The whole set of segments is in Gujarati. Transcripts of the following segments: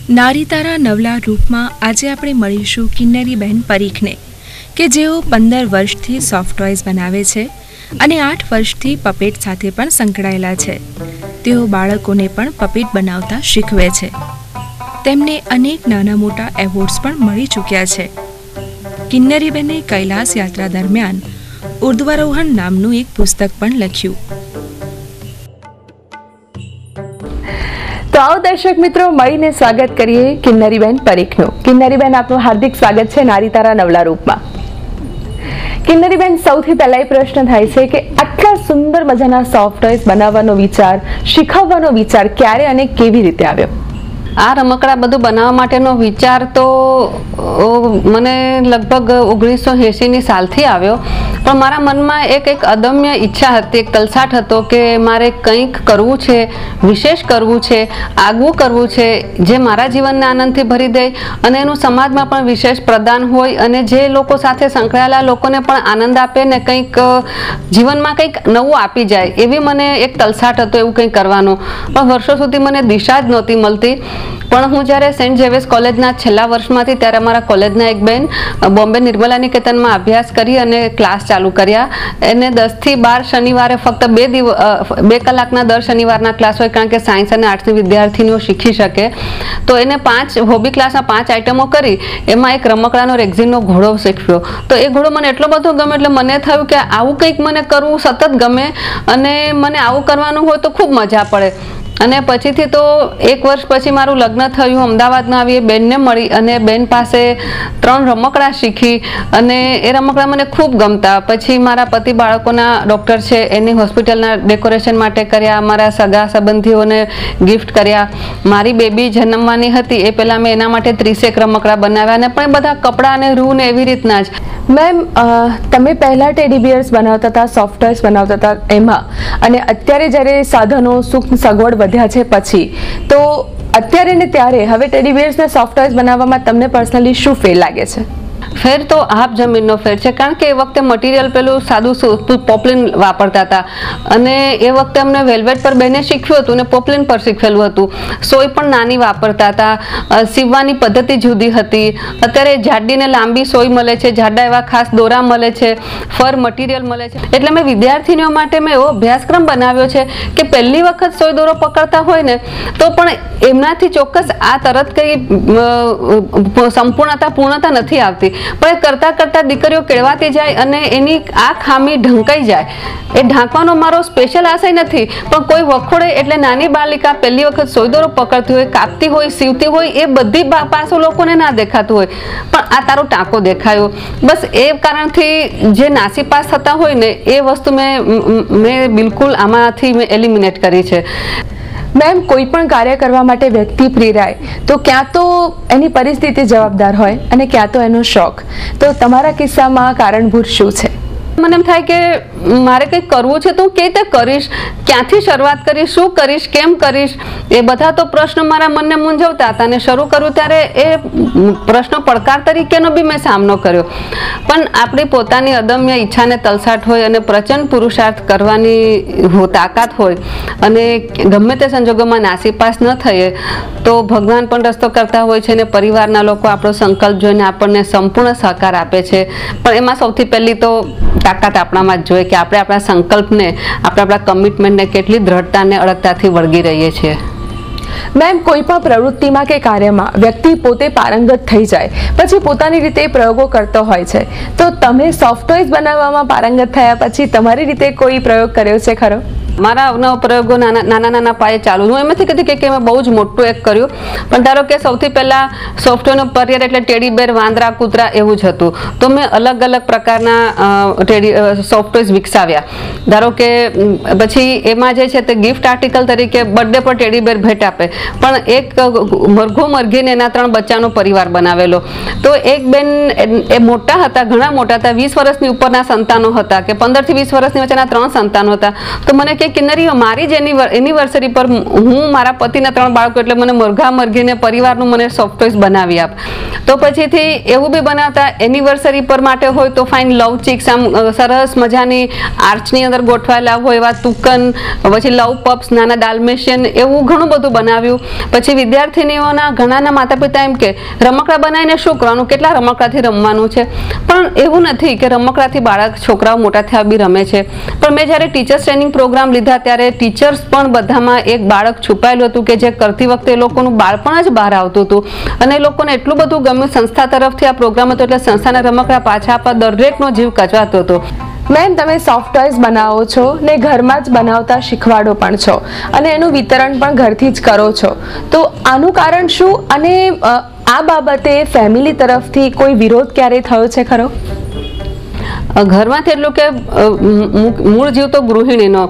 નારી તારા નવલા રૂપમાં આજે આપણે મળીશું કિન્નરીબેન પરીખને કે જેઓ 15 વર્ષથી સોફ્ટ ટોયઝ બનાવે છે અને 8 વર્ષથી પપેટ સાથે પણ સંકળાયેલા છે. તેઓ બાળકોને પણ પપેટ બનાવતા શીખવે છે. તેમને અનેક નાના મોટા એવોર્ડ્સ પણ મળી ચૂક્યા છે. કિન્નરીબેને કૈલાસ યાત્રા દરમિયાન ઉર્ધ્વારોહણ નામનું એક પુસ્તક પણ લખ્યું. તો આવો દર્શક મિત્રો મળીને સ્વાગત કરીએ કિન્નરીબેન પરીખનું. કિન્નરીબેન આપનું હાર્દિક સ્વાગત છે નારી તારા નવલા રૂપમાં. કિન્નરીબેન, સૌથી પહેલા એ પ્રશ્ન થાય છે કે આટલા સુંદર મજાના સોફ્ટ ટોયઝ બનાવવાનો વિચાર, શીખવવાનો વિચાર ક્યારે અને કેવી રીતે આવ્યો? આ રમકડા બધું બનાવવા માટેનો વિચાર તો મને લગભગ 1980ની સાલથી આવ્યો, પણ મારા મનમાં એક અદમ્ય ઈચ્છા હતી, એક તલસાટ હતો કે મારે કંઈક કરવું છે, વિશેષ કરવું છે, આગવું કરવું છે, જે મારા જીવનને આનંદથી ભરી દે અને એનું સમાજમાં પણ વિશેષ પ્રદાન હોય અને જે લોકો સાથે સંકળાયેલા લોકોને પણ આનંદ આપે ને કંઈક જીવનમાં કંઈક નવું આપી જાય, એવી મને એક તલસાટ હતો એવું કંઈક કરવાનું. પણ વર્ષો સુધી મને દિશા જ નહોતી મળતી. પણ હું જ્યારે સેન્ટ ઝેવિયર્સ કોલેજના છેલ્લા વર્ષમાંથી ત્યારે અમારા કોલેજના એક બેન બોમ્બે નિર્મલા નિકેતનમાં અભ્યાસ કરી અને ક્લાસ ચાલુ કર્યા. એને 10 થી 12 શનિવારે ફક્ત 2 કલાકના દર શનિવારના ક્લાસ હોય, કારણ કે સાયન્સ અને આર્ટ્સની વિદ્યાર્થીનીઓ શીખી શકે. તો એને 5 હોબી ક્લાસમાં 5 આઇટમો કરી, એમાં એક રમકડાનો રેક્ઝિનનો ઘોડો શીખવ્યો. તો એ ઘોડો મને એટલો બધો ગમે એટલે મને થયું કે આવું કંઈક મને કરવું સતત ગમે અને મને આવું કરવાનું હોય તો ખૂબ મજા પડે. અને પછીથી તો 1 વર્ષ પછી મારું લગ્ન થયું, અમદાવાદમાં આવી બેનને મળી અને બેન પાસે 3 રમકડા શીખી અને એ રમકડા મને ખૂબ ગમતા. પછી મારા પતિ બાળકોના ડૉક્ટર છે, એની હોસ્પિટલના ડેકોરેશન માટે કર્યા, મારા સગા સંબંધીઓને ગિફ્ટ કર્યા. મારી બેબી જન્મવાની હતી એ પહેલાં મેં એના માટે 30 રમકડા બનાવ્યા અને પણ બધા કપડાં અને રૂ ને એવી રીતના જ. મેમ, તમે પહેલાં ટેડી બિયર્સ બનાવતા હતા, સોફ્ટ ટોયઝ બનાવતા હતા એમાં, અને અત્યારે જ્યારે સાધનો સુખ સગવડ વધ્યા છે પછી, તો અત્યારે ને ત્યારે હવે ટેડી બિયર્સના સોફ્ટ ટોયઝ બનાવવામાં તમને પર્સનલી શું ફેર લાગે છે? ફેર તો આપ જમીનનો ફેર છે, કારણ કે એ વખતે મટીરિયલ પેલું સાદું પોપલિન વાપરતા હતા અને એ વખતે અમને વેલ્વેટ પર બેને શીખ્યું હતું ને પોપલિન પર શીખવેલું હતું. સોય પણ નાની વાપરતા હતા, સીવવાની પદ્ધતિ જુદી હતી. અત્યારે જાડી ને લાંબી સોય મળે છે, જાડા એવા ખાસ દોરા મળે છે, ફર મટીરિયલ મળે છે. એટલે મેં વિદ્યાર્થીનીઓ માટે મેં એવો અભ્યાસક્રમ બનાવ્યો છે કે પહેલી વખત સોય દોરો પકડતા હોય ને તો પણ એમનાથી ચોક્કસ આ તરત કંઈ સંપૂર્ણતા પૂર્ણતા નથી આવતી, પણ કરતાં કરતાં દીકરીઓ કેળવાતી જાય અને એની આ ખામી ઢંકાઈ જાય. એ ઢાંકવાનો મારો સ્પેશિયલ આશય નથી, પણ કોઈ વખોડે એટલે નાની બાલિકા પહેલી વખત સોયદોરો પકડતી હોય, કાપતી હોય, સીવતી હોય, એ બધી પાછું લોકોને ના દેખાતું હોય, પણ આ તારો ટાંકો દેખાયો. બસ એ કારણથી જે નાસીપાસ થતા હોય ને એ વસ્તુ મેં બિલકુલ આમાંથી મેં એલિમિનેટ કરી છે. મેમ, કોઈ પણ કાર્ય કરવા માટે વ્યક્તિ પ્રેરાય તો ક્યાં તો એની પરિસ્થિતિ જવાબદાર હોય અને ક્યાં તો એનો શોખ. તો તમારા કિસ્સામાં કારણભૂત શું છે? મને એમ થાય કે મારે કંઈક કરવું છે તો હું કેવી રીતે કરીશ, ક્યાંથી શરૂઆત કરીશ, શું કરીશ, કેમ કરીશ, એ બધા તો પ્રશ્નો મારા મનને મૂંઝવતા હતા. અને શરૂ કર્યું ત્યારે એ પ્રશ્નો પડકાર તરીકેનો બી મેં સામનો કર્યો. પણ આપણી પોતાની અદમ્ય ઈચ્છાને તલસાટ હોય અને પ્રચંડ પુરુષાર્થ કરવાની તાકાત હોય અને ગમે તે સંજોગોમાં નાસીપાસ ન થઈએ તો ભગવાન પણ રસ્તો કરતા હોય છે અને પરિવારના લોકો આપણો સંકલ્પ જોઈને આપણને સંપૂર્ણ સહકાર આપે છે. પણ એમાં સૌથી પહેલી તો તાકાત આપણામાં જ જોઈએ કે આપણે આપણા સંકલ્પને, આપણા કમિટમેન્ટને કેટલી દ્રઢતાને અડગતાથી વળગી રહીએ છીએ. મેમ, કોઈ પણ પ્રવૃત્તિમાં કે કાર્યમાં વ્યક્તિ પોતે પારંગત થઈ જાય પછી પોતાની રીતે પ્રયોગો કરતો હોય છે. તો તમે સોફ્ટ ટોયઝ બનાવવામાં પારંગત થયા પછી તમારી રીતે કોઈ પ્રયોગ કર્યો છે ખરો? મારા અવનવા પ્રયોગો નાના પાયે ચાલુ. હું એમ નથી કહેતી કે મેં બહુ જ મોટું એક કર્યું, પણ ધારો કે સૌથી પહેલાં સોફ્ટવેરનો પર્યાય એટલે ટેડી બેર, વાંદરા, કૂતરા એવું જ હતું. તો મેં અલગ અલગ પ્રકારના સોફ્ટવેર વિકસાવ્યા. ધારો કે પછી એમાં જે છે તે ગિફ્ટ આર્ટિકલ તરીકે બર્થડે પર ટેડી બેર ભેટ આપે, પણ એક મરઘો મરઘીને એના 3 બચ્ચાનો પરિવાર બનાવેલો. તો એક બેન એ મોટા હતા, ઘણા મોટા હતા, 20 વર્ષની ઉપરના સંતાનો હતા કે 15 થી 20 વર્ષની વચ્ચેના 3 સંતાનો હતા. તો મને કે કિન્નરી મારી જ એનિવર્સરી પર હું મારા પતિના 3 બાળકો એટલે મને મરઘા મરઘીને પરિવારનું મને સોફ્ટ ટોયસ બનાવી આપ. તો પછીથી એવું બી બનાવતા એનિવર્સરી પર માટે હોય તો ફાઇન લવ ચિક્સ આમ સરસ મજાની આર્ચની અંદર ગોઠવાયેલા હોય એવા તુકન, પછી લવ પપ્સ, નાના ડાલ્મેશિયન, એવું ઘણું બધું બનાવ્યું. પછી વિદ્યાર્થીનીઓના ઘણાના માતા પિતા એમ કે રમકડા બનાવીને શું કરવાનું, કેટલા રમકડાથી રમવાનું છે. પણ એવું નથી કે રમકડાથી બાળક છોકરાઓ મોટા થયા બી રમે છે. પણ મેં જ્યારે ટીચર્સ ટ્રેનિંગ પ્રોગ્રામ લીધા ત્યારે ટીચર્સ પણ બધામાં એક બાળક છુપાયેલું હતું કે જે કરતી વખતે એ લોકોનું બાળપણ જ બહાર આવતું હતું અને એ લોકોને એટલું બધું ગમ્યું. સંસ્થા તરફથી આ પ્રોગ્રામ હતો એટલે સંસ્થાના રમકડા પાછા આપવા દરેકનો જીવ કચવાતો હતો. મેમ, તમે સોફ્ટ ટોયસ બનાવો છો ને ઘરમાં જ બનાવતા શીખવાડો પણ છો અને એનું વિતરણ પણ ઘરથી જ કરો છો, તો આનું કારણ શું અને આ બાબતે ફેમિલી તરફથી કોઈ વિરોધ ક્યારે થયો છે ખરો? ઘરમાંથી એટલું કે મૂળ જીવ તો ગૃહિણીનો,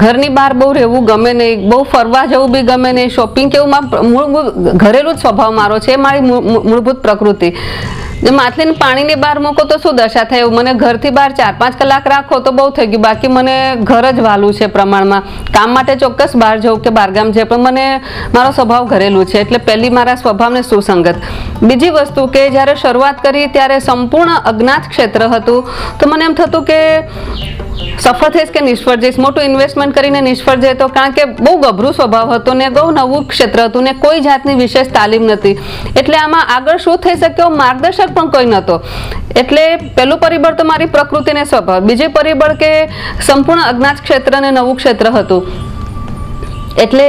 ઘરની બહાર બહુ રહેવું ગમે નહીં, બહુ ફરવા જવું બી ગમે નહીં, શોપિંગ કેવું મૂળ ઘરેલું જ સ્વભાવ મારો છે, મારી મૂળભૂત પ્રકૃતિ. માછલીને પાણીની બહાર મૂકો તો શું દશા થાય, મને ઘરથી બહાર 4-5 કલાક રાખો તો બહુ થઈ ગયું, બાકી મને ઘર જ વાલું છે પ્રમાણમાં. કામ માટે ચોક્કસ બહાર જવું કે બહારગામ છે, પણ મને મારો સ્વભાવ ઘરેલું છે એટલે પહેલી મારા સ્વભાવને સુસંગત. બીજી વસ્તુ કે જ્યારે શરૂઆત કરી ત્યારે સંપૂર્ણ અજ્ઞાત ક્ષેત્ર હતું, તો મને એમ થતું કે સફળ થઈશ કે નિષ્ફળ જઈશ, મોટું ઇન્વેસ્ટમેન્ટ કરીને નિષ્ફળ જાય તો, કારણ કે બહુ ગભરું સ્વભાવ હતો ને બહુ નવું ક્ષેત્ર હતું ને કોઈ જાતની વિશેષ તાલીમ નથી, એટલે આમાં આગળ શું થઈ શકે માર્ગદર્શક પણ કોઈ નહોતો. એટલે પહેલું પરિબળ તો મારી પ્રકૃતિ ને સ્વભાવ, બીજું પરિબળ કે સંપૂર્ણ અજ્ઞાત ક્ષેત્ર ને નવું ક્ષેત્ર હતું. એટલે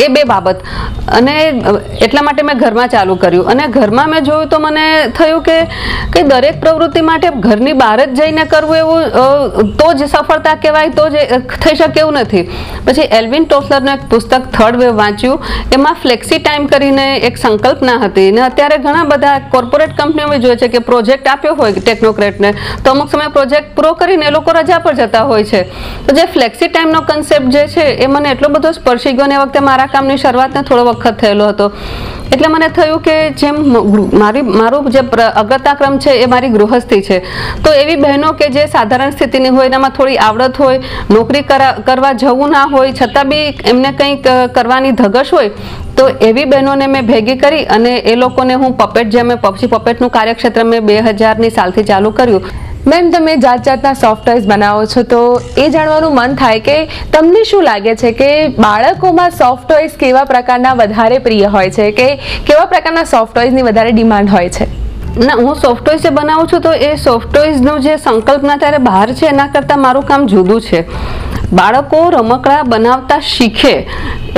એ બે બાબત, અને એટલા માટે મેં ઘરમાં ચાલુ કર્યું. અને ઘરમાં મેં જોયું તો મને થયું કે દરેક પ્રવૃત્તિ માટે ઘરની બહાર જ જઈને કરવું એવું તો જ સફળતા કહેવાય, તો જ થઈ શકે એવું નથી. પછી એલ્વિન ટોફલરનું એક પુસ્તક થર્ડ વેવ વાંચ્યું, એમાં ફ્લેક્સી ટાઈમ કરીને એક સંકલ્પના હતી. ને અત્યારે ઘણા બધા કોર્પોરેટ કંપનીઓ જોઈએ છે કે પ્રોજેક્ટ આપ્યો હોય ટેકનોક્રેટને તો અમુક સમય પ્રોજેક્ટ પૂરો કરીને એ લોકો રજા પર જતા હોય છે. તો જે ફ્લેક્સી ટાઈમનો કન્સેપ્ટ જે છે એ મને એટલો બધો સ્પર્શી ગયો ને એ વખતે મારા કામની શરૂઆતને થોડો વખત થયેલો હતો. એટલે મને થયું કે જેમ મારું જે અગ્રતાક્રમ છે એ મારી ગૃહસ્થી છે, તો એવી બહેનો કે જે સાધારણ સ્થિતિની હોય, એનામાં થોડી આવડત હોય, નોકરી કરવા જવું ના હોય છતાં બી એમને કંઈક કરવાની ધગશ હોય, તો એવી બહેનોને મેં ભેગી કરી અને એ લોકોને હું પપેટ, જે મેં પપેટનું કાર્યક્ષેત્ર મેં 2000ની સાલથી ચાલુ કર્યું. મેમ, તમે જાત જાતના સોફ્ટ ટોયસ બનાવો છો, તો એ જાણવાનું મન થાય કે તમને શું લાગે છે કે બાળકોમાં સોફ્ટ ટોયસ કેવા પ્રકારના વધારે પ્રિય હોય છે, કે કેવા પ્રકારના સોફ્ટ ટોયસની વધારે ડિમાન્ડ હોય છે? ના, હું સોફ્ટ ટોયસ જે બનાવું છું તો એ સોફ્ટ ટોયસનું જે સંકલ્પના ત્યારે બહાર છે એના કરતાં મારું કામ જુદું છે. બાળકો રમકડા બનાવતા શીખે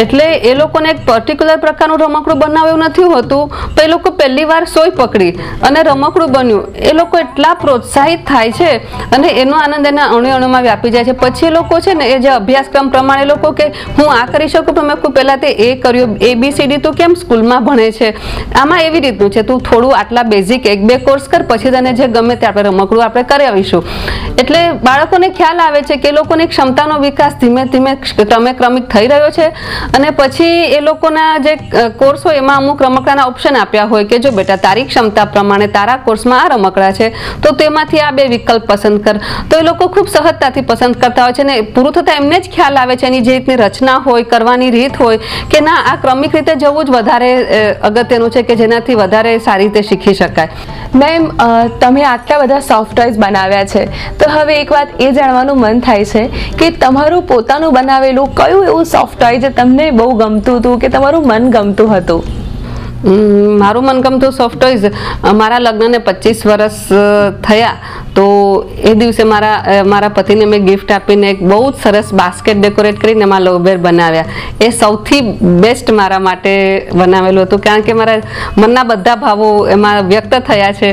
એટલે એ લોકોને એક પર્ટિક્યુલર પ્રકારનું રમકડું બનાવે એવું નથી હોતું, પણ એ લોકો પહેલી વાર સોય પકડી અને રમકડું બન્યું, એ લોકો એટલા પ્રોત્સાહિત થાય છે અને એનો આનંદ એના અણુમાં વ્યાપી જાય છે. પછી એ લોકો છે ને એ જે અભ્યાસક્રમ પ્રમાણે એ લોકો કે હું આ કરી શકું, પણ મેં પહેલાં તે એ કર્યું, ABCD તું કેમ સ્કૂલમાં ભણે છે, આમાં એવી રીતનું છે, તું થોડું આટલા બેઝિક 1-2 કોર્સ કર, પછી તને જે ગમે તે આપણે રમકડું આપણે કરાવીશું. એટલે બાળકોને ખ્યાલ આવે છે કે એ લોકોની ક્ષમતાનો વિકાસ ધીમે ધીમે ક્રમિક થઈ રહ્યો છે. અને પછી એ લોકોના જે કોર્સ હોય એમાં અમુક રમકડાના ઓપ્શન આપ્યા હોય કે જો બેટા તારી ક્ષમતા પ્રમાણે તારા કોર્સમાં આ રમકડા છે તો તેમાંથી આ 2 વિકલ્પ પસંદ કર, તો એ લોકો ખૂબ સહજતાથી પસંદ કરતા હોય છે. ને પૂરું થતાં એમને જ ખ્યાલ આવે છે એની જે રીતની રચના હોય, કરવાની રીત હોય કે ના આ ક્રમિક રીતે જવું જ વધારે અગત્યનું છે કે જેનાથી વધારે સારી રીતે શીખી શકાય. મેમ, તમે આટલા બધા સોફ્ટ ટોયસ બનાવ્યા છે, તો હવે એક વાત એ જાણવાનું મન થાય છે કે તમારું પોતાનું બનાવેલું કયું એવું સોફ્ટ ટોય જે તમને બહુ ગમતું હતું કે તમારું મન ગમતું હતું? મારું મનગમતું સોફ્ટ ટોયઝ, મારા લગ્નને 25 વર્ષ થયા તો એ દિવસે મારા પતિને મેં ગિફ્ટ આપીને એક બહુ જ સરસ બાસ્કેટ ડેકોરેટ કરીને એમાં લવબેર બનાવ્યા. એ સૌથી બેસ્ટ મારા માટે બનાવેલું હતું, કારણ કે મારા મનના બધા ભાવો એમાં વ્યક્ત થયા છે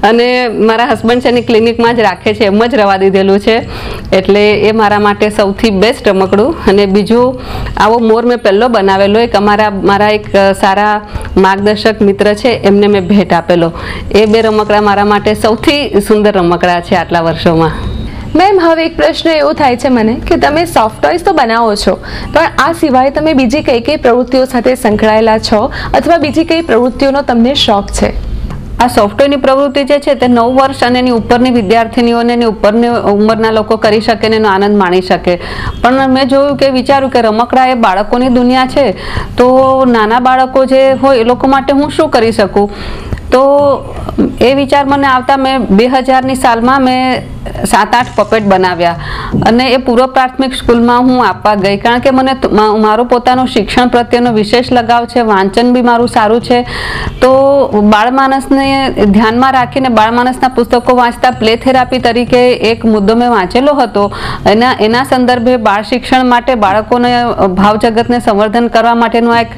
અને મારા હસબન્ડ છે એની ક્લિનિકમાં જ રાખે છે, એમ જ રવા દીધેલું છે, એટલે એ મારા માટે સૌથી બેસ્ટ રમકડું. અને બીજું આવો મોર મેં પહેલો બનાવેલો, એક મારા એક સારા માર્ગદર્શક મિત્ર છે એમને મેં ભેટ આપેલો. એ 2 રમકડા મારા માટે સૌથી સુંદર રમકડા છે આટલા વર્ષોમાં. મેમ, હવે એક પ્રશ્ન એવો થાય છે મને કે તમે સોફ્ટ ટોયસ તો બનાવો છો, પણ આ સિવાય તમે બીજી કઈ કઈ પ્રવૃત્તિઓ સાથે સંકળાયેલા છો અથવા બીજી કઈ પ્રવૃત્તિઓનો તમને શોખ છે? આ સોફ્ટવેરની પ્રવૃત્તિ જે છે તે 9 વર્ષ અને એની ઉપરની વિદ્યાર્થીનીઓને એની ઉપરની ઉંમરના લોકો કરી શકે ને એનો આનંદ માણી શકે. પણ મેં જોયું કે વિચાર્યું કે રમકડા એ બાળકોની દુનિયા છે, તો નાના બાળકો જે હોય એ લોકો માટે હું શું કરી શકું. તો એ વિચાર મને આવતા મેં 2000ની સાલમાં મેં 7-8 પપેટ બનાવ્યા અને એ પૂર્વ પ્રાથમિક સ્કૂલમાં હું આપવા ગઈ, કારણ કે મને મારું પોતાનું શિક્ષણ પ્રત્યેનો વિશેષ લગાવ છે, વાંચન બી મારું સારું છે. તો બાળમાનસને ધ્યાનમાં રાખીને બાળમાનસના પુસ્તકો વાંચતા પ્લે થેરાપી તરીકે એક મુદ્દો મેં વાંચેલો હતો. એના સંદર્ભે બાળ શિક્ષણ માટે બાળકોને ભાવજગતને સંવર્ધન કરવા માટેનું એક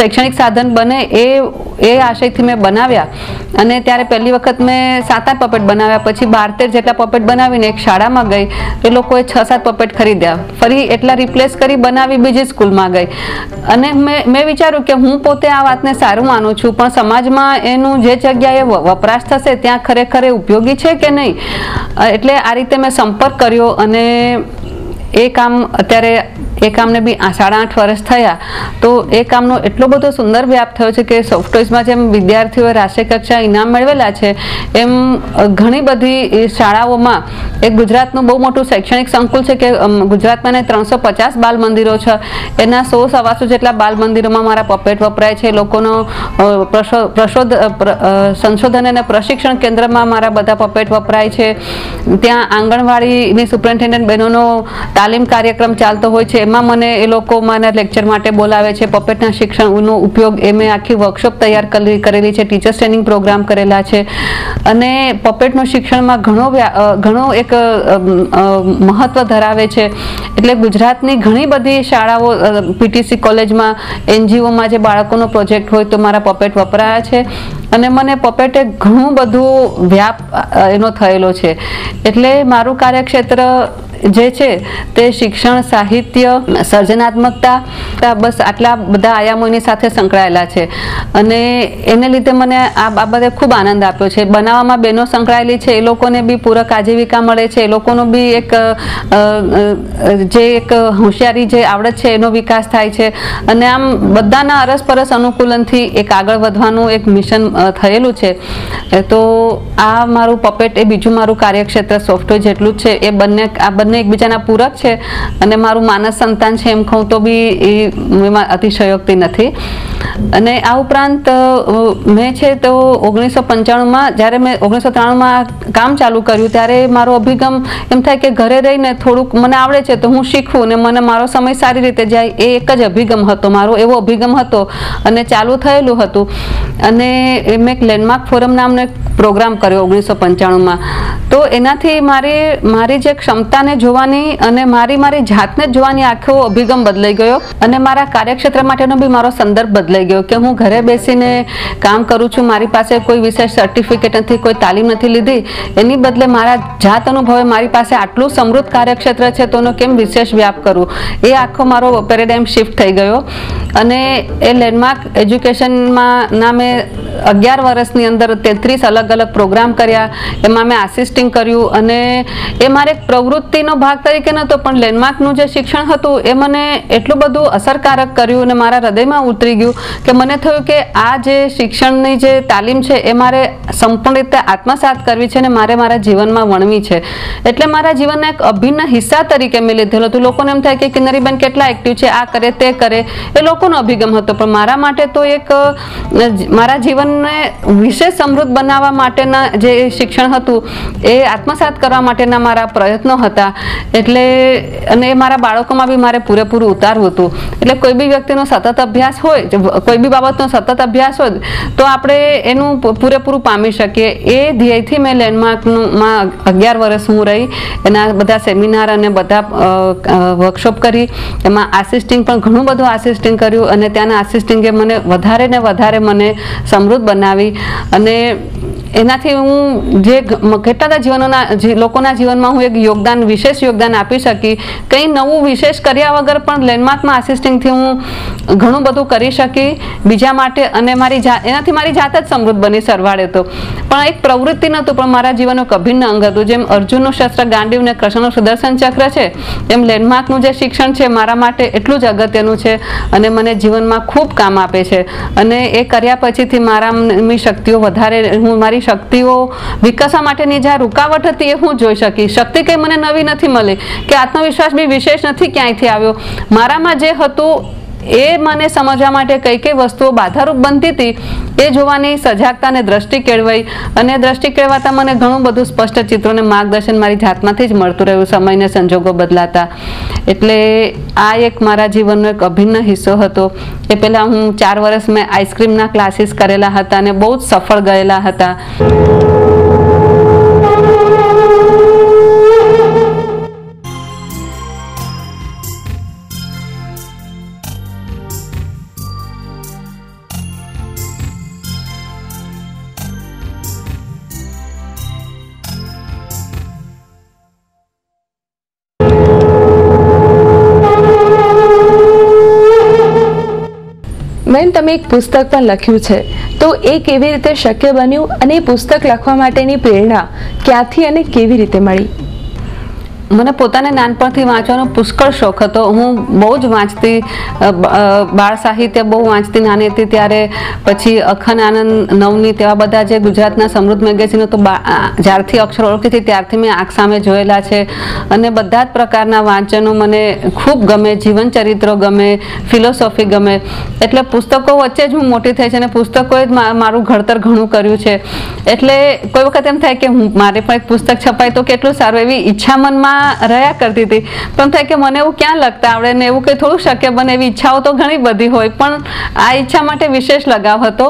શૈક્ષણિક સાધન બને એ આશયથી મેં બનાવ્યા. અને ત્યારે પહેલી વખત મેં 7-8 પપેટ બનાવ્યા, પછી 12-13 જેટલા પપેટ બનાવીને એક શાળામાં ગઈ. એ લોકોએ 6-7 પપેટ ખરીદ્યા, ફરી એટલા રિપ્લેસ કરી બનાવી બીજી સ્કૂલમાં ગઈ. અને મેં વિચાર્યું કે હું પોતે આ વાતને સારું માનું છું, પણ સમાજમાં એનું જે જગ્યાએ વપરાશ થશે ત્યાં ખરેખર એ ઉપયોગી છે કે નહીં. એટલે આ રીતે મેં સંપર્ક કર્યો અને એ કામને બી 7-8 વર્ષ થયા. તો એ કામનો એટલો બધો સુંદર વ્યાપ થયો છે કે સોફ્ટ ટોયઝમાં જેમ વિદ્યાર્થીઓએ રાષ્ટ્રીય કક્ષાએ ઇનામ મેળવેલા છે, એમ ઘણી બધી શાળાઓમાં એક ગુજરાતનું બહુ મોટું શૈક્ષણિક સંકુલ છે કે ગુજરાતમાં 350 બાલ મંદિરો છે, એના 100-125 જેટલા બાલ મંદિરોમાં મારા પપેટ વપરાય છે. લોકોનો સંશોધન અને પ્રશિક્ષણ કેન્દ્રમાં મારા બધા પપેટ વપરાય છે. ત્યાં આંગણવાડીની સુપરિન્ટેન્ડન્ટ બહેનોનો તાલીમ કાર્યક્રમ ચાલતો હોય છે, એમાં મને એ લોકો મને લેક્ચર માટે બોલાવે છે. પપેટના શિક્ષણનો ઉપયોગ એ મેં આખી વર્કશોપ તૈયાર કરેલી છે, ટીચર્સ ટ્રેનિંગ પ્રોગ્રામ કરેલા છે. અને પપેટનું શિક્ષણમાં ઘણો એક મહત્વ ધરાવે છે. એટલે ગુજરાતની ઘણી બધી શાળાઓ, પીટીસી કોલેજમાં, એનજીઓમાં જે બાળકોનો પ્રોજેક્ટ હોય તો મારા પપેટ વપરાયા છે. અને મને પપેટે ઘણું બધું વ્યાપ એનો થયેલો છે. એટલે મારું કાર્યક્ષેત્ર જે છે તે શિક્ષણ, સાહિત્ય, સર્જનાત્મકતા, બસ આટલા બધા આયામોની સાથે સંકળાયેલા છે. અને એને લીધે મને આ બાબતે ખૂબ આનંદ આપ્યો છે. બનાવવામાં બહેનો સંકળાયેલી છે, એ લોકોને બી પૂરક આજીવિકા મળે છે, એ લોકોનું બી એક હોશિયારી, જે આવડત છે એનો વિકાસ થાય છે. અને આમ બધાના અરસપરસ અનુકૂલનથી એક આગળ વધવાનું એક મિશન થયેલું છે. તો આ મારું પપેટ, એ બીજું મારું કાર્યક્ષેત્ર સોફ્ટવેર જેટલું જ છે. એ બંને એકબીજાના પૂરક છે. અને મારું માનસ સંતાન છે એમ કહું તો બી એમાં અતિશયોક્તિ નથી. અને આ ઉપરાંત મેં છે તો 1995માં જ્યારે મેં 1993માં કામ ચાલુ કર્યું, ત્યારે મારો અભિગમ એમ થાય કે ઘરે રહીને થોડુંક મને આવડે છે તો હું શીખવું ને મને મારો સમય સારી રીતે જાય, એ એક જ અભિગમ હતો મારો. એવો અભિગમ હતો અને ચાલુ થયેલું હતું. અને મેં એક લેન્ડમાર્ક ફોરમ નામનો એક પ્રોગ્રામ કર્યો 1995માં. તો એનાથી મારી જે ક્ષમતાને જોવાની અને મારી જાતને જ જોવાની આખો અભિગમ બદલાઈ ગયો. અને મારા કાર્યક્ષેત્ર માટેનો બી મારો સંદર્ભ બદલાઈ ગયો કે હું ઘરે બેસીને કામ કરું છું, મારી પાસે કોઈ વિશેષ સર્ટિફિકેટ નથી, કોઈ તાલીમ નથી લીધી, એની બદલે મારા જાત અનુભવે મારી પાસે આટલું સમૃદ્ધ કાર્યક્ષેત્ર છે તો એનો કેમ વિશેષ વ્યાપ કરું. એ આખો મારો પેરેડાઇમ શિફ્ટ થઈ ગયો. અને એ લેન્ડમાર્ક એજ્યુકેશનમાં મેં 11 વર્ષની અંદર 33 અલગ અલગ પ્રોગ્રામ કર્યા. એમાં મેં આસિસ્ટિંગ કર્યું અને એ મારે એક પ્રવૃત્તિનો ભાગ તરીકે નહોતો, પણ લેન્ડમાર્કનું જે શિક્ષણ હતું એ મને એટલું બધું અસરકારક કર્યું અને મારા હૃદયમાં ઉતરી ગયું કે મને થયું કે આ જે શિક્ષણની જે તાલીમ છે એ મારે સંપૂર્ણ રીતે આત્મસાત કરવી છે અને મારે મારા જીવનમાં વણવી છે. એટલે મારા જીવનના એક અભિન્ન હિસ્સા તરીકે મેં લીધેલો હતું. લોકોને એમ થાય કે કિન્નરીબેન કેટલા એક્ટિવ છે, આ કરે તે કરે, એ લોકોનો અભિગમ હતો. પણ મારા માટે તો એક મારા જીવનને વિશેષ સમૃદ્ધ બનાવવા માટેના જે શિક્ષણ હતું એ આત્મસાત કરવા માટેના મારા પ્રયત્નો હતા. એટલે અને એ મારા બાળકોમાં બી મારે પૂરેપૂરું ઉતારવું હતું. એટલે કોઈ બી વ્યક્તિનો સતત અભ્યાસ હોય, કોઈ બી બાબતનો સતત અભ્યાસ હોય તો આપણે એનું પૂરેપૂરું પામી શકીએ. એ ધ્યેયથી મેં લેન્ડમાર્કમાં 11 વર્ષ હું રહી, એના બધા સેમિનાર અને બધા વર્કશોપ કરી. એમાં આસિસ્ટિંગ પણ ઘણું બધું આસિસ્ટિંગ કર્યું અને ત્યાંના આસિસ્ટિંગે મને વધારે ને વધારે મને સમૃદ્ધ બનાવી. અને એનાથી હું જે કેટલા બધા લોકોના જીવનમાં હું એક વિશેષ યોગદાન આપી શકી, કંઈ નવું વિશેષ કર્યા વગર પણ લેન્ડમાર્કમાં આસિસ્ટિંગથી હું ઘણું બધું કરી શકી બીજા માટે, અને એનાથી મારી જાત જ સમૃદ્ધ બની સરવાળે તો. પણ એક પ્રવૃત્તિ નહોતું, પણ મારા જીવનનું એક અભિન્ન અંગ હતું. જેમ અર્જુનનું શસ્ત્ર ગાંડીવ ને કૃષ્ણનું સુદર્શન ચક્ર છે, એમ લેન્ડમાર્કનું જે શિક્ષણ છે મારા માટે એટલું જ અગત્યનું છે અને મને જીવનમાં ખૂબ કામ આપે છે. અને એ કર્યા પછીથી મારાની શક્તિઓ વધારે, હું મારી શક્તિઓ વિકસવા માટેની જ્યાં રૂકાવટ હતી એ હું જોઈ શકી. શક્તિ કંઈ મને નવી નથી મળી કે આત્મવિશ્વાસ બી વિશેષ નથી ક્યાંયથી આવ્યો. મારામાં જે હતું એ મને સમજવા માટે કઈ કઈ વસ્તુઓ બાધારૂપ બનતી હતી એ જોવાની સજાગતા અને દ્રષ્ટિ કેળવાઈ, અને દ્રષ્ટિ કેળવાતા મને ઘણું બધું સ્પષ્ટ ચિત્રોને માર્ગદર્શન મારી જાતમાંથી જ મળતું રહ્યું સમયને સંજોગો બદલાતા. એટલે આ એક મારા જીવનનો એક અભિન્ન હિસ્સો હતો. એ પહેલાં હું 4 વર્ષ મેં આઈસ્ક્રીમના ક્લાસીસ કરેલા હતા અને બહુ જ સફળ ગયેલા હતા. મેમ, તમે એક પુસ્તક પણ લખ્યું છે, તો એ કેવી રીતે શક્ય બન્યું અને એ પુસ્તક લખવા માટેની પ્રેરણા ક્યાંથી અને કેવી રીતે મળી? મને પોતાને નાનપણથી વાંચવાનો પુષ્કળ શોખ હતો. હું બહુ જ વાંચતી, બાળ સાહિત્ય બહુ વાંચતી નાની હતી ત્યારે. પછી અખન આનંદ, નવનીત એવા બધા જે ગુજરાતના સમૃદ્ધ મેગેઝિનો તો જ્યારથી અક્ષર ઓળખી હતી ત્યારથી મેં આંખ સામે જોયેલા છે. અને બધા જ પ્રકારના વાંચનો મને ખૂબ ગમે, જીવનચરિત્રો ગમે, ફિલોસોફી ગમે. એટલે પુસ્તકો વચ્ચે જ હું મોટી થઈ છે અને પુસ્તકોએ જ મારું ઘડતર ઘણું કર્યું છે. એટલે કોઈ વખત એમ થાય કે મારે પણ એક પુસ્તક છપાય તો કેટલું સારું, એવી ઈચ્છા મનમાં રહ્યા કરતી હતી. પણ થાય કે મને એવું ક્યાં લખતા આવડે ને એવું કંઈ થોડું શક્ય બને, એવી ઈચ્છાઓ તો ઘણી બધી હોય, પણ આ ઈચ્છા માટે વિશેષ લગાવ હતો.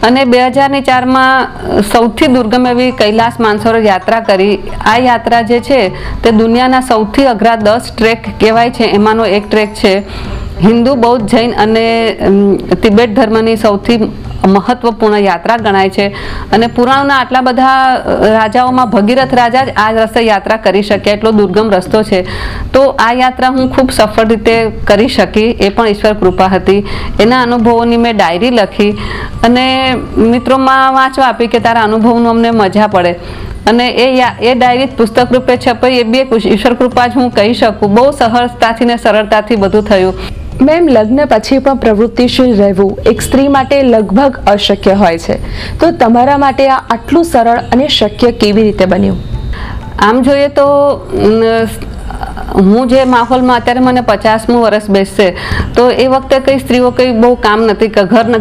અને 2004માં સૌથી દુર્ગમ એવી કૈલાસ માનસરોવર યાત્રા કરી. આ યાત્રા જે છે તે દુનિયાના સૌથી અઘરા 10 ટ્રેક કહેવાય છે, એમાંનો એક ટ્રેક છે. હિન્દુ, બૌદ્ધ, જૈન અને તિબેટ ધર્મની સૌથી મહત્વપૂર્ણ યાત્રા ગણાય છે. અને પુરાણના આટલા બધા રાજાઓમાં ભગીરથ રાજા જ આ રસ્તે યાત્રા કરી શક્યા, એટલો દુર્ગમ રસ્તો છે. તો આ યાત્રા હું ખૂબ સફળ રીતે કરી શકી, એ પણ ઈશ્વર કૃપા હતી. એના અનુભવોની મેં ડાયરી લખી અને મિત્રોમાં વાંચવા આપી કે તારા અનુભવનું અમને મજા પડે. અને એ ડાયરી પુસ્તક રૂપે છપાઈ, એ બી એક ઈશ્વર કૃપા જ હું કહી શકું. બહુ સહજતાથી ને સરળતાથી બધું થયું. મેમ, લગ્ન પછી પણ પ્રવૃત્તિશીલ રહેવું એક સ્ત્રી માટે લગભગ અશક્ય હોય છે, તો તમારા માટે આ આટલું સરળ અને શક્ય કેવી રીતે બન્યું? આમ જોઈએ તો હું જે માહોલમાં અત્યારે મને 50મું વર્ષ બેસશે, તો એ વખતે કઈ સ્ત્રીઓ કઈ બહુ કામ નથી,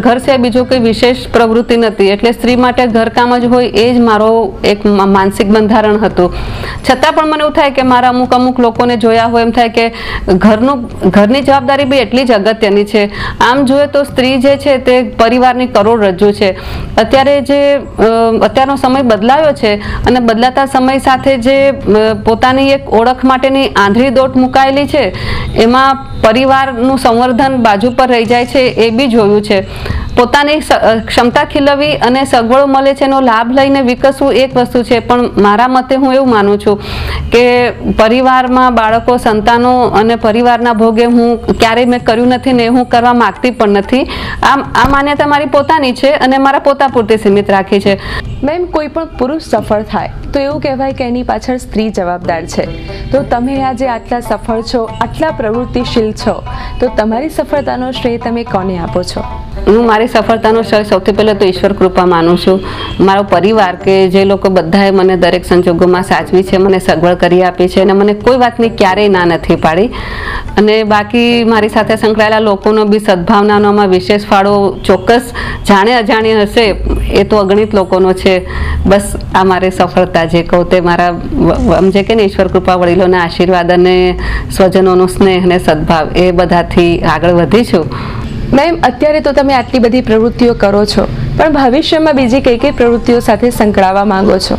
ઘર છે બીજું કઈ વિશેષ પ્રવૃત્તિ નથી. એટલે સ્ત્રી માટે ઘરકામ જ હોય એ જ મારો એક માનસિક બંધારણ હતું. છતાં પણ મને એવું થાય કે મારા અમુક લોકોને જોયા હોય એમ થાય કે ઘરની જવાબદારી બી એટલી જ અગત્યની છે. આમ જોઈએ તો સ્ત્રી જે છે તે પરિવારની કરોડરજ્જુ છે. અત્યારનો સમય બદલાયો છે અને બદલાતા સમય સાથે જે પોતાની એક ઓળખ માટેની આંધળી દોટ મુકાયેલી છે, એમાં પરિવારનું સંવર્ધન બાજુ પર રહી જાય છે, એ બી જોયું છે. પોતાની ક્ષમતા ખીલવવી અને સગવડો મળે છે એનો લાભ લઈને વિકસવું એક વસ્તુ છે, પણ મારા મતે હું એવું માનું છું કે પરિવારમાં બાળકો, સંતાનો અને પરિવારના ભોગે હું ક્યારેય મેં કર્યું નથી ને હું કરવા માંગતી પણ નથી. આ માન્યતા મારી પોતાની છે અને મારા પોતા પૂરતી સીમિત રાખી છે. મેમ, કોઈ પણ પુરુષ સફળ થાય તો એવું કહેવાય કે એની પાછળ સ્ત્રી જવાબદાર છે. તો તમે આજે આટલા સફળ છો, આટલા પ્રવૃત્તિશીલ છો, તો તમારી સફળતાનો શ્રેય તમે કોને આપો છો? હું મારી સફળતાનો શ્રેય સૌથી પહેલાં તો ઈશ્વર કૃપા માનું છું. મારો પરિવાર કે જે લોકો બધાએ મને દરેક સંજોગોમાં સાચવી છે, મને સગવડ કરી આપી છે અને મને કોઈ વાતની ક્યારેય ના નથી પાડી. અને બાકી મારી સાથે સંકળાયેલા લોકોનો બી સદભાવનાનો વિશેષ ફાળો ચોક્કસ જાણે અજાણે હશે, એ તો અગણિત લોકોનો છે. બસ આ મારી સફળતા જે કહું તે મારા સમજે કે ને ઈશ્વર કૃપા, વડીલોના આશીર્વાદ અને સ્વજનોનો સ્નેહ અને સદભાવ, એ બધાથી આગળ વધી છું. મેમ, અત્યારે તો તમે આટલી બધી પ્રવૃત્તિઓ કરો છો, પણ ભવિષ્યમાં બીજી કઈ કઈ પ્રવૃત્તિઓ સાથે સંકળાવા માંગો છો?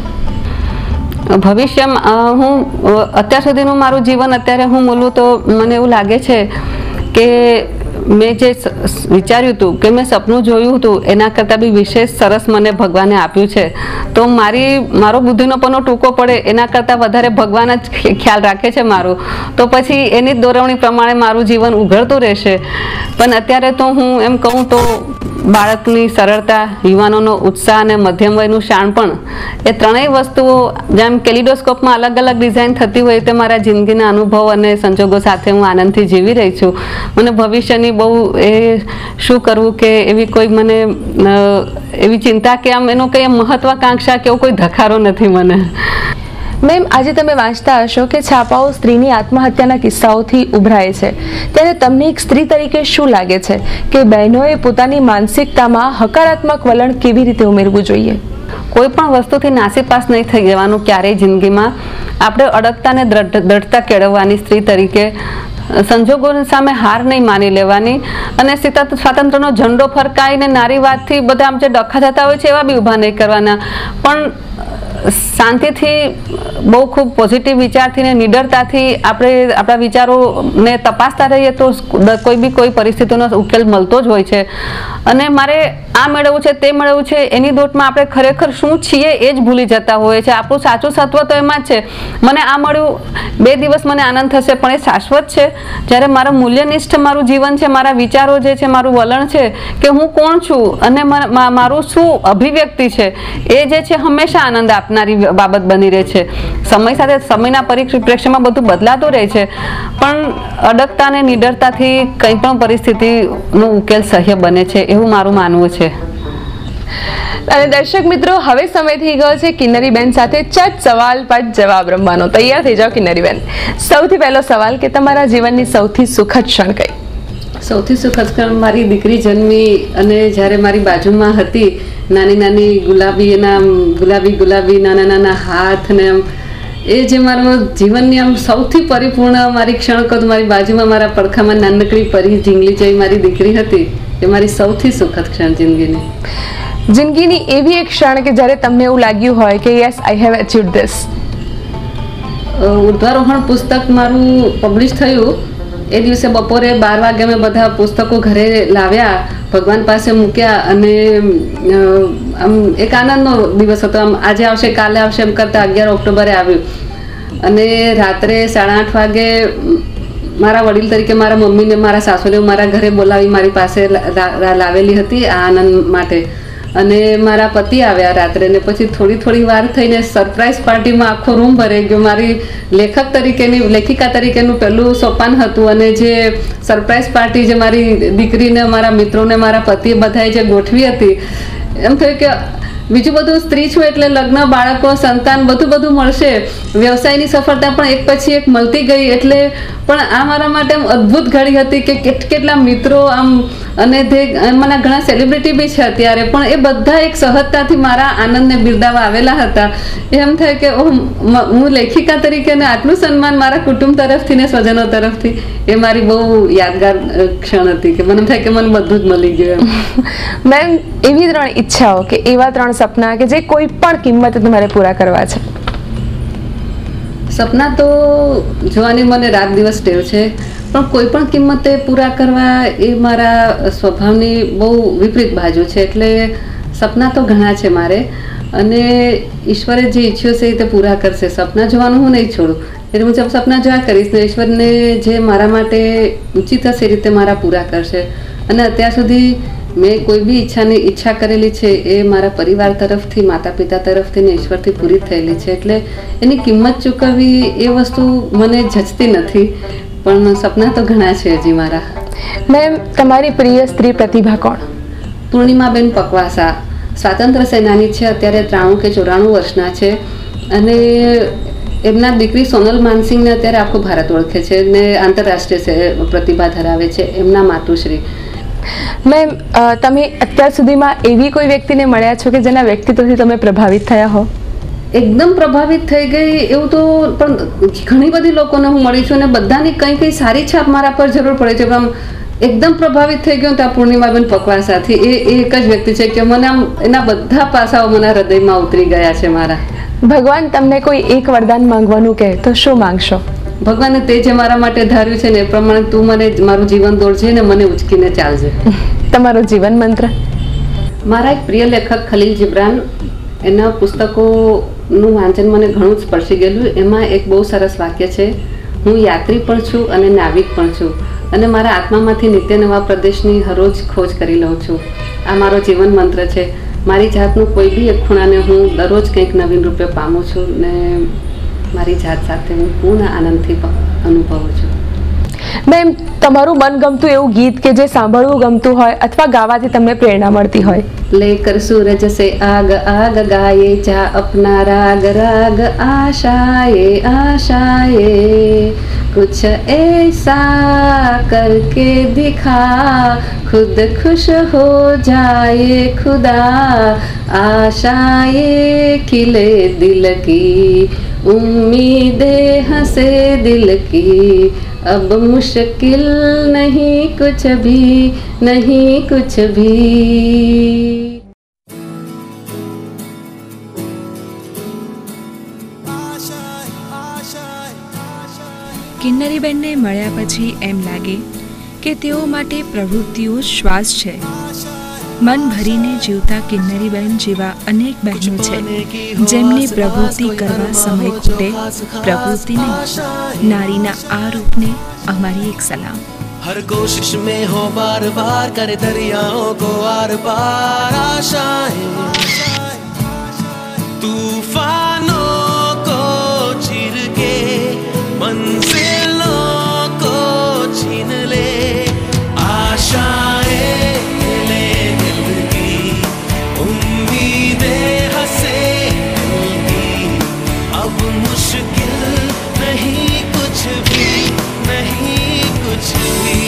ભવિષ્યમાં હું અત્યાર સુધીનું મારું જીવન અત્યારે હું બોલું તો મને એવું લાગે છે કે મેં જે વિચાર્યું હતું કે મેં સપનું જોયું હતું એના કરતાં બી વિશેષ સરસ મને ભગવાને આપ્યું છે. તો મારો બુદ્ધિનો પનો ટૂંકો પડે એના કરતાં વધારે ભગવાન જ ખ્યાલ રાખે છે મારું. તો પછી એની જ દોરવણી પ્રમાણે મારું જીવન ઉઘડતું રહેશે. પણ અત્યારે તો હું એમ કહું તો બાળકની સરળતા, યુવાનોનો ઉત્સાહ અને મધ્યમ વયનું શાણપણ, એ ત્રણેય વસ્તુઓ જેમ કેલિડોસ્કોપમાં અલગ અલગ ડિઝાઇન થતી હોય તે મારા જિંદગીના અનુભવ અને સંજોગો સાથે હું આનંદથી જીવી રહી છું. મને ભવિષ્યની બહુ એ શું કરવું કે એવી કોઈ મને એવી ચિંતા કે આમ એનો કંઈ મહત્વાકાંક્ષા કે એવો કોઈ ધખારો નથી મને. મેમ, આજે તમે વાંચતા હશો કે છાપાઓ સ્ત્રીની આત્મહત્યાના કિસ્સાઓથી ઉભરાય છે, ત્યારે તમને એક સ્ત્રી તરીકે શું લાગે છે કે બહેનોએ પોતાની માનસિકતામાં હકારાત્મક વલણ કેવી રીતે ઉમેરવું જોઈએ? કોઈ પણ વસ્તુથી નાસીપાસ નહીં થઈ જવાનું ક્યારેય જિંદગીમાં. આપણે અડગતા ને દ્રઢતા કેળવવાની સ્ત્રી તરીકે, સંજોગોની સામે હાર નહીં માની લેવાની, અને સ્વાતંત્ર્યનો ઝંડો ફરકાઈને નારીવાદથી બધા આમ જે ડખા થતા હોય છે એવા બી ઊભા નહીં કરવાના, પણ શાંતિથી બહુ ખૂબ પોઝિટિવ વિચારથી ને નિડરતાથી આપણે આપણા વિચારોને તપાસતા રહીએ તો કોઈ પરિસ્થિતિનો ઉકેલ મળતો જ હોય છે. અને મારે આ મેળવવું છે, તે મેળવવું છે, એની દોટમાં આપણે ખરેખર શું છીએ એ જ ભૂલી જતા હોઈએ છીએ. આપણું સાચું સત્વ તો એમાં જ છે, મને આ મળ્યું, 2 દિવસ મને આનંદ થશે, પણ એ શાશ્વત છે. જ્યારે મારું મૂલ્યનિષ્ઠ મારું જીવન છે, મારા વિચારો જે છે, મારું વલણ છે કે હું કોણ છું અને મારું શું અભિવ્યક્તિ છે, એ જે છે હંમેશા આનંદ આપનારી બાબત બની રહે છે. સમય સાથે સમયના પરિપ્રેક્ષ્યમાં બધું બદલાતું રહે છે, પણ અડગતા અને નિડરતાથી કંઈ પણ પરિસ્થિતિનો ઉકેલ સહ્ય બને છે એવું મારું માનવું છે. અને દર્શક મિત્રો, હવે સમય થઈ ગયો છે કિન્નરીબેન સાથે ચટ સવાલ પટ જવાબ રમવાનો. તૈયાર થઈ જાઓ કિન્નરીબેન. સૌથી પહેલો સવાલ કે તમારા જીવનની સૌથી સુખદ ક્ષણ કઈ? સૌથી સુખદ ક્ષણ મારી દીકરી જન્મી અને જ્યારે મારી બાજુમાં હતી, નાની નાની ગુલાબી નાના નાના હાથ ને એ જે મારો જીવનની આમ સૌથી પરિપૂર્ણ મારી ક્ષણ કહું, મારી બાજુમાં મારા પડખામાં નાનકડી પરી ઢીંગલી જેવી મારી દીકરી હતી, એ મારી સૌથી સુખદ ક્ષણ જિંદગીની એવી એક ક્ષણ કે જ્યારે તમને એવું લાગ્યું હોય કે યસ, આઈ હેવ અચીવ્ડ ધીસ? ઉર્ધ્વારોહણ પુસ્તક મારું પબ્લિશ થયું એ દિવસે બપોરે 12 વાગે અમે બધા પુસ્તકો ઘરે લાવ્યા, ભગવાન પાસે મૂક્યા, અને આમ એક આનંદનો દિવસ હતો. આમ આજે આવશે કાલે આવશે એમ કરતા 11 ઓક્ટોબરે આવ્યું, અને રાત્રે 8:30 વાગે મારા વડીલ તરીકે મારા મમ્મીને મારા સાસુને મારા ઘરે બોલાવી મારી પાસે લાવેલી હતી આ આનંદ માટે. અને મારા પતિ આવ્યા રાત્રે, ને પછી થોડી વાર થઈને સરપ્રાઈઝ પાર્ટીમાં આખો રૂમ ભરાઈ ગયો. મારી લેખિકા તરીકેનું પહેલું સોપાન હતું, અને જે સરપ્રાઈઝ પાર્ટી જે મારી દીકરીને, મારા મિત્રોને, મારા પતિએ બધાએ જે ગોઠવી હતી, એમ થયું કે બીજું બધું સ્ત્રી છું એટલે લગ્ન, બાળકો, સંતાન બધું મળશે, વ્યવસાયની સફળતા પણ એક પછી એક મળતી ગઈ, એટલે પણ આ મારા માટે આમ અદ્ભુત ઘડી હતી કે કેટલા મિત્રો આમ, અને મને ઘણા સેલિબ્રિટી બી છે અત્યારે, પણ એ બધા એક સહજતાથી મારા આનંદને બિરદાવવા આવેલા હતા. એમ થાય કે હું લેખિકા તરીકે આટલું સન્માન મારા કુટુંબ તરફથી ને સ્વજનો તરફથી, એ મારી બહુ યાદગાર ક્ષણ હતી કે મને એમ થાય કે મને બધું જ મળી ગયું. મેમ, એવી 3 ઈચ્છાઓ કે એવા 3 સપના કે જે કોઈ પણ કિંમતે તમારે પૂરા કરવા છે? સપના તો જોવાની મને રાત દિવસ ટેવ છે, પણ કોઈ પણ કિંમતે પૂરા કરવા એ મારા સ્વભાવની બહુ વિપરીત બાજુ છે. એટલે સપના તો ઘણા છે મારે, અને ઈશ્વરે જે ઈચ્છ્યું છે એ તે પૂરા કરશે. સપના જોવાનું હું નહીં છોડું, એટલે હું સપના જોયા કરીશ ને ઈશ્વરને જે મારા માટે ઉચિત હશે એ રીતે મારા પૂરા કરશે. અને અત્યાર સુધી મેં કોઈ બી ઈચ્છા કરેલી છે એ મારા પરિવાર તરફથી, માતા પિતા તરફથી ને ઈશ્વરથી પૂરી થયેલી છે. એટલે એની કિંમત ચૂકવવી એ વસ્તુ મને જચતી નથી, પણ સપના તો ઘણા છે હજી મારા. મેમ, તમારી પ્રિય સ્ત્રી પ્રતિભા કોણ? પૂર્ણિમાબેન પકવાસા સ્વાતંત્ર્ય સેનાની છે, અત્યારે 93 કે 94 વર્ષના છે, અને એમના દીકરી સોનલ માનસિંહને અત્યારે આખું ભારત ઓળખે છે ને આંતરરાષ્ટ્રીય પ્રતિભા ધરાવે છે, એમના માતુશ્રી. મેમ, તમે અત્યાર સુધીમાં એવી કોઈ વ્યક્તિને મળ્યા છો કે જેના વ્યક્તિત્વથી તમે પ્રભાવિત થયા હો? એકદમ પ્રભાવિત થઈ ગઈ એવું તો, પણ ઘણી બધી લોકોને હું મળી છું, અને બધાની કંઈ સારી છાપ મારા પર જરૂર પડે છે, પણ એકદમ પ્રભાવિત થઈ ગયું ત્યાં પૂર્ણિમાબેન પકવાસાથી. એ એક જ વ્યક્તિ છે કે મને આમ એના બધા પાસાઓ મને હૃદયમાં ઉતરી ગયા છે મારા. ભગવાન તમને કોઈ એક વરદાન માંગવાનું કહે તો શું માંગશો? ભગવાને તે જે મારા માટે ધાર્યું છે ને એ પ્રમાણે તું મને મારું જીવન દોડજે ને મને ઉચકીને ચાલજે. તમારો જીવન મંત્ર? મારા એક પ્રિય લેખક ખલીલ જીબ્રાન, એના પુસ્તકોનું વાંચન મને ઘણું જ સ્પર્શી ગયેલું. એમાં એક બહુ સરસ વાક્ય છે, હું યાત્રી પણ છું અને નાવિક પણ છું, અને મારા આત્મામાંથી નિત્ય નવા પ્રદેશની હરરોજ ખોજ કરી લઉં છું. આ મારો જીવન મંત્ર છે. મારી જાતનું કોઈ બી એક ખૂણાને હું દરરોજ કંઈક નવીન રૂપે પામું છું ને મારી જાત સાથે હું પૂર્ણ આનંદથી અનુભવું છું. મેમ, તમારું મનગમતું એવું ગીત કે જે સાંભળવું ગમતું હોય અથવા ગાવાથી તમને પ્રેરણા મળતી હોય? लेकर सूरज से आग आग गाए जा अपना राग राग आशाए आशाए कुछ ऐसा करके दिखा खुद खुश हो जाए खुदा आशाए खिले दिल की उम्मीदें हंसे दिल की अब मुश्किल नहीं कुछ भी. કિન્નરીબેનને મળ્યા પછી એમ લાગે કે તેઓ માટે પ્રવૃત્તિઓ શ્વાસ છે. મન ભરીને જીવતા કિન્નરીબેન જેવા અનેક બહેનો છે જેમની પ્રવૃત્તિ કરવા સમય ખૂટે. પ્રવૃત્તિ નહીં, નારીના આ રૂપને અમારી એક સલામ. हर कोशिश में हो बार बार करे दरियाओं को आर पार आशाएं तूफानों को चीर के मंजिलों को छीन ले आशाएं ले दिल की उम्मीदें हंसे दिल की अब मुश्किल नहीं कुछ भी नहीं कुछ भी.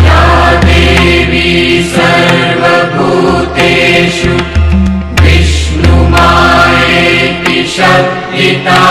या देवी सर्वभूतेषु विष्णुमायेति शक्तिता